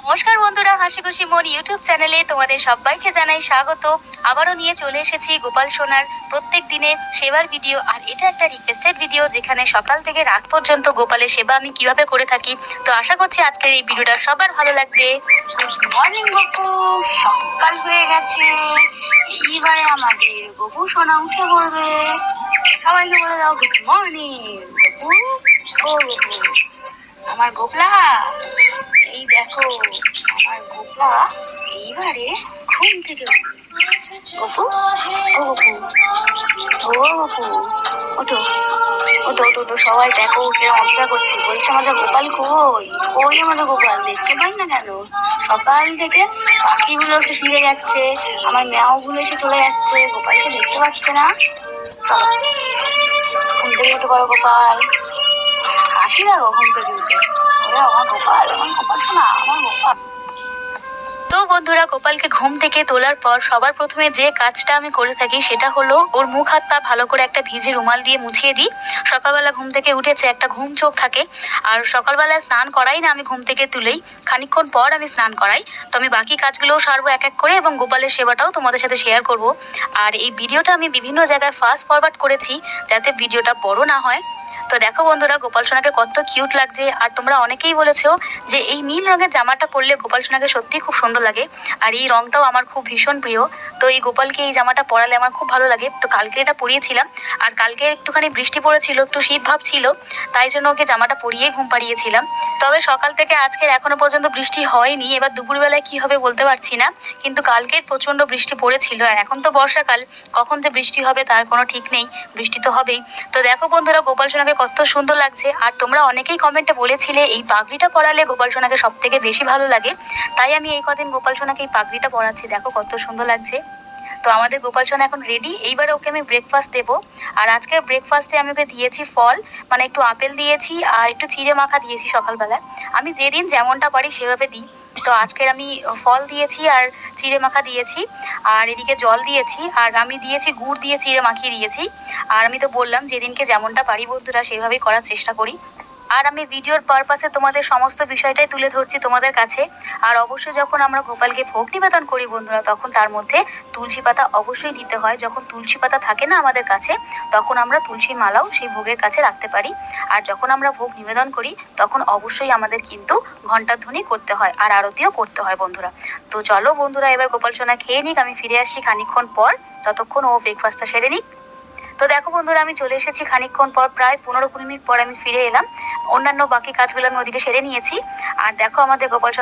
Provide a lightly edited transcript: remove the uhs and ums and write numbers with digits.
নমস্কার বন্ধুরা, হাসি খুশি মন ইউটিউব চ্যানেলে তোমাদের সবাইকে জানাই স্বাগত। আবারও নিয়ে চলে এসেছি গোপাল সোনার প্রত্যেক দিনের সেবার ভিডিও। আর এটা একটা রিকোয়েস্টেড ভিডিও, যেখানে সকাল থেকে রাত পর্যন্ত গোপালের সেবা আমি কিভাবে করে থাকি। তো আশা করছি আজকের এই ভিডিওটা সবার ভালো লাগবে। মর্নিং গপু, সকাল হয়ে গেছে, এইবারে আমাদের গপু সোনা উঠে পড়বে। সবাইকে বলে দাও গুড মর্নিং গপু। ও গপু, আমার গোপলা, এই দেখো আমার গোপলা এইবারে ঘুম থেকে গপু। ও গপু, ও গপু, ওঠো ওঠো ওঠো ওঠো, সবাই দেখো উঠে অপেক্ষা করছে। বলছে আমাদের গোপাল কই কই, আমাদের গোপাল দেখতে পাই না কেন? সকাল থেকে পাখিগুলো এসে ফিরে যাচ্ছে, আমার ম্যাওগুলো এসে চলে যাচ্ছে, গোপালকে দেখতে পাচ্ছে না। চলো ঘুম থেকে উঠে পারো গোপাল, হাসি না ঘুম থেকে উঠে। আমার গোপাল, আমার গোপাল শোনা, আমার গোপাল। তো বন্ধুরা, গোপালকে ঘুম থেকে তোলার পর সবার প্রথমে যে কাজটা আমি করে থাকি সেটা হলো ওর মুখ হাত পা ভালো করে একটা ভিজে রুমাল দিয়ে মুছিয়ে দিই। সকালবেলা ঘুম থেকে উঠেছে, একটা ঘুম চোখ থাকে, আর সকালবেলায় স্নান করাই না আমি, ঘুম থেকে তুলেই খানিকক্ষণ পর আমি স্নান করাই। তো আমি বাকি কাজগুলোও সারবো এক এক করে, এবং গোপালের সেবাটাও তোমাদের সাথে শেয়ার করব। আর এই ভিডিওটা আমি বিভিন্ন জায়গায় ফাস্ট ফরওয়ার্ড করেছি যাতে ভিডিওটা বড় না হয়। তো দেখো বন্ধুরা, গোপাল সোনাকে কত কিউট লাগছে। আর তোমরা অনেকেই বলেছো যে এই নীল রঙের জামাটা পরলে গোপাল সোনাকে সত্যি খুব সুন্দর লাগে, আর এই রংটাও আমার খুব ভীষণ প্রিয়। তো এই গোপালকে এই জামাটা পরালে আমার খুব ভালো লাগে। তো কালকে এটা পরিয়েছিলাম, আর কালকে একটুখানি বৃষ্টি পড়েছিল, একটু শীত ভাব ছিল, তাই জন্য ওকে জামাটা পরিয়ে ঘুম পাড়িয়েছিলাম। তবে সকাল থেকে আজকের এখনো পর্যন্ত বৃষ্টি হয়নি, এবার দুপুরবেলায় কি হবে বলতে পারছি না, কিন্তু কালকে প্রচন্ড বৃষ্টি পড়েছিল। আর এখন তো বর্ষাকাল, কখন যে বৃষ্টি হবে তার কোনো ঠিক নেই, বৃষ্টি তো হবেই। তো দেখো বন্ধুরা, গোপাল সোনাকে কত সুন্দর লাগছে। আর তোমরা অনেকেই কমেন্টে বলেছিলে এই পাগড়িটা পরালে গোপাল সোনাকে সব থেকে বেশি ভালো লাগে, তাই আমি এই কদিন গোপাল সোনাকে এই পাগড়িটা পরাচ্ছি। দেখো কত সুন্দর লাগছে। তো আমাদের গোপাল সোনা এখন রেডি, এইবারে ওকে আমি ব্রেকফাস্ট দেবো। আর আজকের ব্রেকফাস্টে আমি ওকে দিয়েছি ফল, মানে একটু আপেল দিয়েছি আর একটু চিড়ে মাখা দিয়েছি সকালবেলায়। আমি যেদিন যেমনটা পারি সেভাবে দিই। তো আজকের আমি ফল দিয়েছি আর চিড়ে মাখা দিয়েছি, আর এদিকে জল দিয়েছি, আর আমি দিয়েছি গুড় দিয়ে চিড়ে মাখিয়ে দিয়েছি। আর আমি তো বললাম যেদিনকে যেমনটা পারি বন্ধুরা সেভাবেই করার চেষ্টা করি। আর আমি ভিডিওর পারপাসে তোমাদের সমস্ত বিষয়টাই তুলে ধরছি তোমাদের কাছে। আর অবশ্যই যখন আমরা গোপালকে ভোগ নিবেদন করি বন্ধুরা, তখন তার মধ্যে তুলসী পাতা অবশ্যই দিতে হয়। যখন তুলসী পাতা থাকে না আমাদের কাছে, তখন আমরা তুলসীর মালাও সেই ভোগের কাছে রাখতে পারি। আর যখন আমরা ভোগ নিবেদন করি তখন অবশ্যই আমাদের কিন্তু ঘণ্টার ধ্বনি করতে হয়, আর আরতিও করতে হয় বন্ধুরা। তো চলো বন্ধুরা, এবার গোপাল সোনা খেয়ে নিক, আমি ফিরে আসছি খানিকক্ষণ পর, ততক্ষণ ও ব্রেকফাস্টটা সেরে নিক। তো দেখো বন্ধুরা, আমি চলে এসেছি খানিকক্ষণ পর, প্রায় 15-20 মিনিট পর আমি ফিরে এলাম। অন্যান্য বাকি কাজগুলো আমি ওদিকে সেরে নিয়েছি। আর দেখো আমাদের গোপাল সোনা